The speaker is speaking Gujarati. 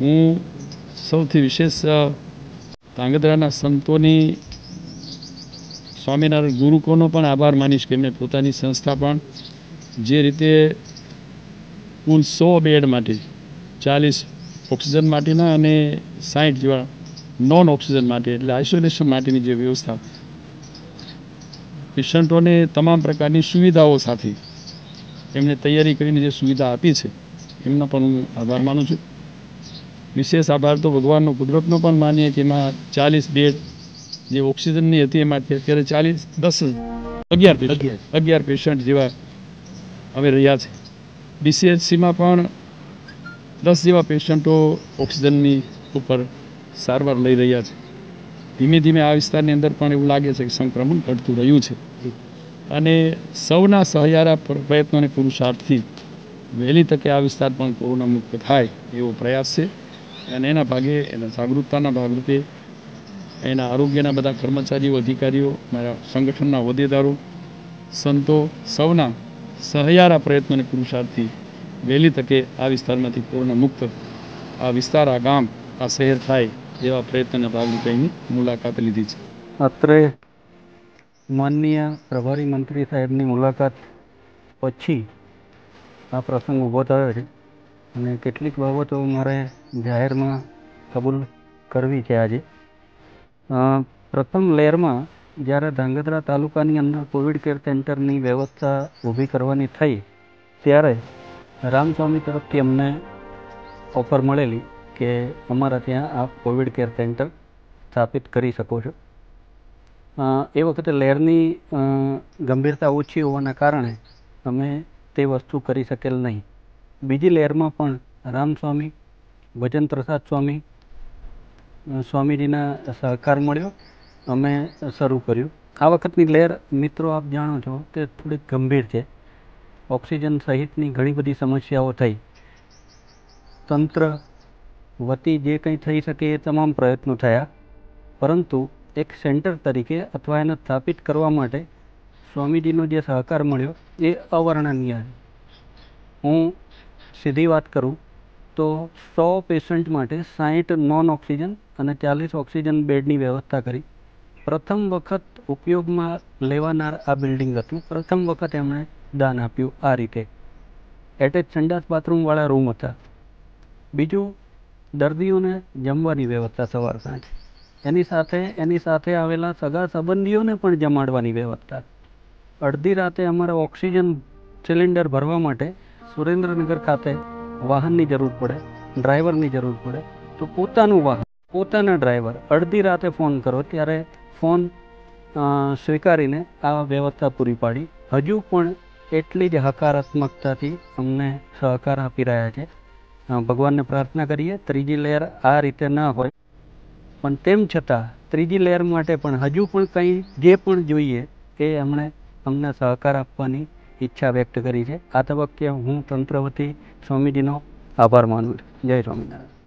હું સૌથી વિશેષ ધાંગધ્રાના સંતોની સ્વામિનારાયણ ગુરુકોનો પણ આભાર માનીશ કે એમને પોતાની સંસ્થા પણ જે રીતે કુલ 100 બેડ માટે 40 ઓક્સિજન માટેના અને 60 જેવા નોન ઓક્સિજન માટે એટલે આઇસોલેશન માટેની જે વ્યવસ્થા પેશન્ટોને તમામ પ્રકારની સુવિધાઓ સાથે એમને તૈયારી કરીને જે સુવિધા આપી છે એમનો પણ હું આભાર માનું છું. વિશેષ આભાર તો ભગવાનનો કુદરતનો પણ માનીએ કે એમાં 40 બેડ જે ઓક્સિજનની હતી એમાંથી અત્યારે 11 પેશન્ટ જેવા હવે રહ્યા છે. BCHCમાં પણ 10 જેવા પેશન્ટો ઓક્સિજનની ઉપર સારવાર લઈ રહ્યા છે. ધીમે ધીમે આ વિસ્તારની અંદર પણ એવું લાગે છે કે સંક્રમણ ઘટતું રહ્યું છે અને સૌના સહયારા પ્રયત્નો અને પુરુષાર્થથી વહેલી તકે આ વિસ્તાર પણ કોરોના મુક્ત થાય એવો પ્રયાસ છે અને એના ભાગે એના જાગૃતતાના ભાગરૂપે એના આરોગ્યના બધા કર્મચારીઓ અધિકારીઓ મારા સંગઠનના હોદ્દેદારો સંતો સૌના સહયારા પ્રયત્નો અને પુરુષાર્થથી વહેલી તકે આ વિસ્તારમાંથી કોરોના મુક્ત આ વિસ્તાર આ ગામ આ શહેર થાય એવા પ્રયત્નના ભાગરૂપે એની મુલાકાત લીધી છે. અત્રે માનનીય પ્રભારી મંત્રી સાહેબની મુલાકાત પછી આ પ્રસંગ ઊભો થયો છે અને કેટલીક બાબતો મારે જાહેરમાં કબૂલ કરવી છે. આજે પ્રથમ લહેરમાં જ્યારે ધાંગધ્રા તાલુકાની અંદર કોવિડ કેર સેન્ટરની વ્યવસ્થા ઊભી કરવાની થઈ ત્યારે રામસ્વામી તરફથી અમને ઓફર મળેલી કે અમારા ત્યાં આપ કોવિડ કેર સેન્ટર સ્થાપિત કરી શકો છો. એ વખતે લહેરની ગંભીરતા ઓછી હોવાના કારણે અમે તે વસ્તુ કરી શકેલ નહીં. બીજી લહેરમાં પણ રામસ્વામી ભજન પ્રસાદ સ્વામીજીના સહકાર મળ્યો, અમે શરૂ કર્યું. આ વખતની લહેર મિત્રો આપ જાણો છો તે થોડીક ગંભીર છે. ઓક્સિજન સહિતની ઘણી બધી સમસ્યાઓ થઈ. તંત્ર વતી જે કંઈ થઈ શકે એ તમામ પ્રયત્નો થયા, પરંતુ એક સેન્ટર તરીકે અથવા એને સ્થાપિત કરવા માટે સ્વામીજીનો જે સહકાર મળ્યો એ અવર્ણનીય છે. હું સીધી વાત કરું તો 100 પેશન્ટ માટે 60 નોન ઓક્સિજન અને 40 ઓક્સિજન બેડની વ્યવસ્થા કરી. પ્રથમ વખત ઉપયોગમાં લેવાનાર આ બિલ્ડિંગ હતું. પ્રથમ વખત એમણે દાન આપ્યું આ રીતે. એટેચ સંડાસ બાથરૂમવાળા રૂમ હતા. બીજું દર્દીઓને જમવાની વ્યવસ્થા સવાર સાંજ, એની સાથે આવેલા સગા સંબંધીઓને પણ જમાડવાની વ્યવસ્થા. અડધી રાતે અમારે ઓક્સિજન સિલિન્ડર ભરવા માટે સુરેન્દ્રનગર ખાતે વાહનની જરૂર પડે, ડ્રાઈવરની જરૂર પડે, તો પોતાનું વાહન પોતાના ડ્રાઈવર અડધી રાતે ફોન કરો ત્યારે ફોન સ્વીકારીને આ વ્યવસ્થા પૂરી પાડી. હજુ પણ એટલી જ હકારાત્મકતાથી અમને સહકાર આપી રહ્યા છે. ભગવાનને પ્રાર્થના કરીએ ત્રીજી લહેર આ રીતે ના હોય, પણ તેમ છતાં ત્રીજી લહેર માટે પણ હજુ પણ કંઈ જે પણ જોઈએ એ અમને સહકાર આપવાની ઈચ્છા વ્યક્ત કરી છે. આ તબક્કે હું તંત્ર વતી સ્વામીજીનો આભાર માનું છું. જય સ્વામિનારાયણ.